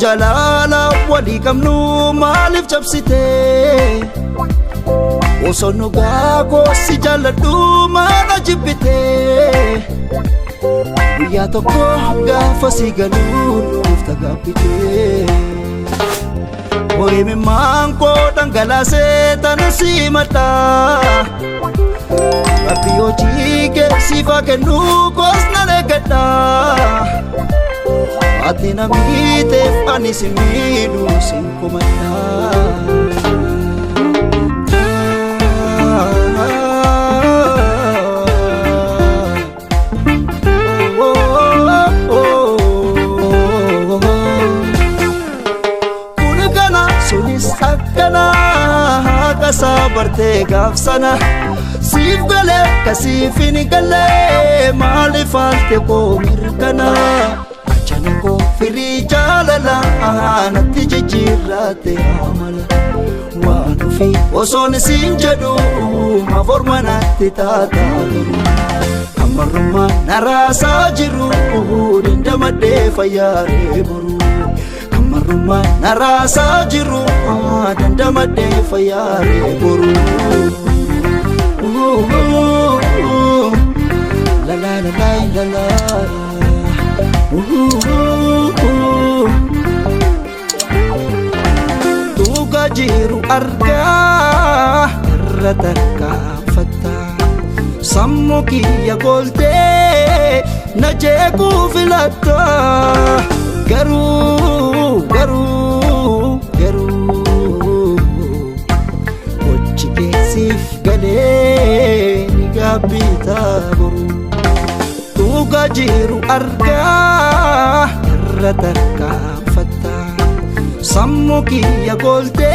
jalala wali kamnu malif chapsite Osonu gago si jaladu mana jibite Guyyaa tokko gaafa si galuuf tagabbite Hoime manko dangalase tanasi mata Rabbi hojii sifa kennu kosna legada Ati namiteef ani si miidhu sin komanda Sabarte gafsana sif gale kasifin gale mali falte ko mirkana achana ko firi jalala natti jijirate amala wanu fi oson sinjadu ma formana titata amaruma narasa jiru dindamadde fayare buru Maruma narasa jiru dandamadde fayare buru la la la la la tuga jiru arga rataka fatta sammuki ya golte najeku filata garu Kochike sif gale nigabita boru Tuga jiru arga rataka fatta sammuki ya golte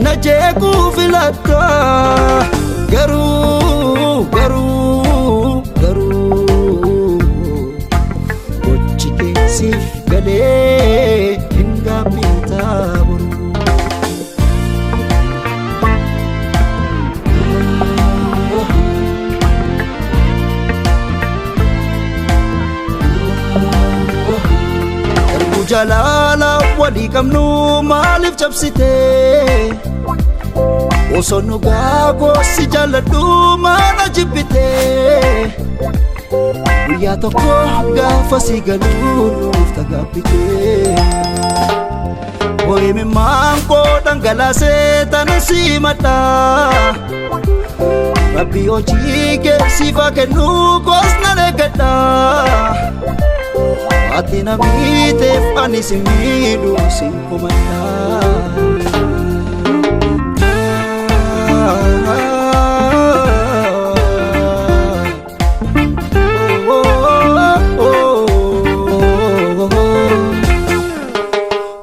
najeku filata garu Kochike sif gale nigabita boru jalala wali kamnu malif chapsite Osonu gago si jaladu mana jibite Guyyaa tokko gaafa si galuuf tagabbite Hoime manko dangalase tanasi mata Rabbi hojii sifa kennu kosna legada Ati namiteef ani si miidhu sin komanda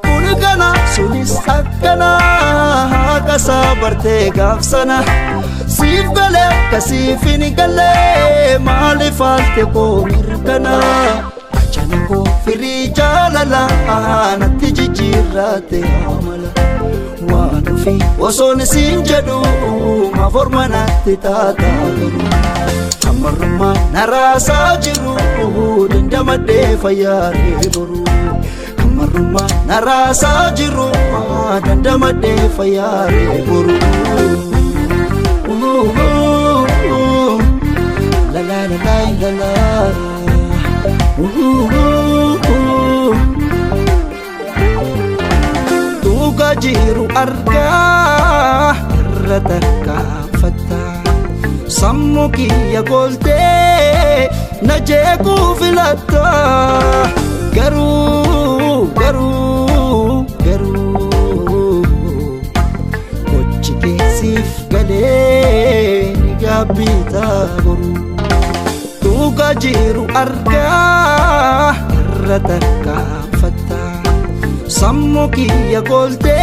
Kunigana sunis akkana sabarte gafsana sif gale kasifin gale mali falte ko mirkana Chanako firi jalala natti jijirate amala wanu fi oson sinjadu ma formana titata amaruma narasa jiru dindamadde fayare boru amaruma narasa jiru dindamadde fayare boru la la la la la Tuga jiru arga rataka fatta sammuki ya golte najeku filata garu Kochike sif gale nigabita boru Tuga jiru arga rataka fatta sammuki ya golte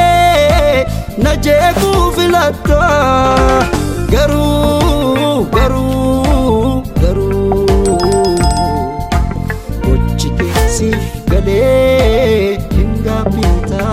najeku filata garu Kochike sif gale nigabita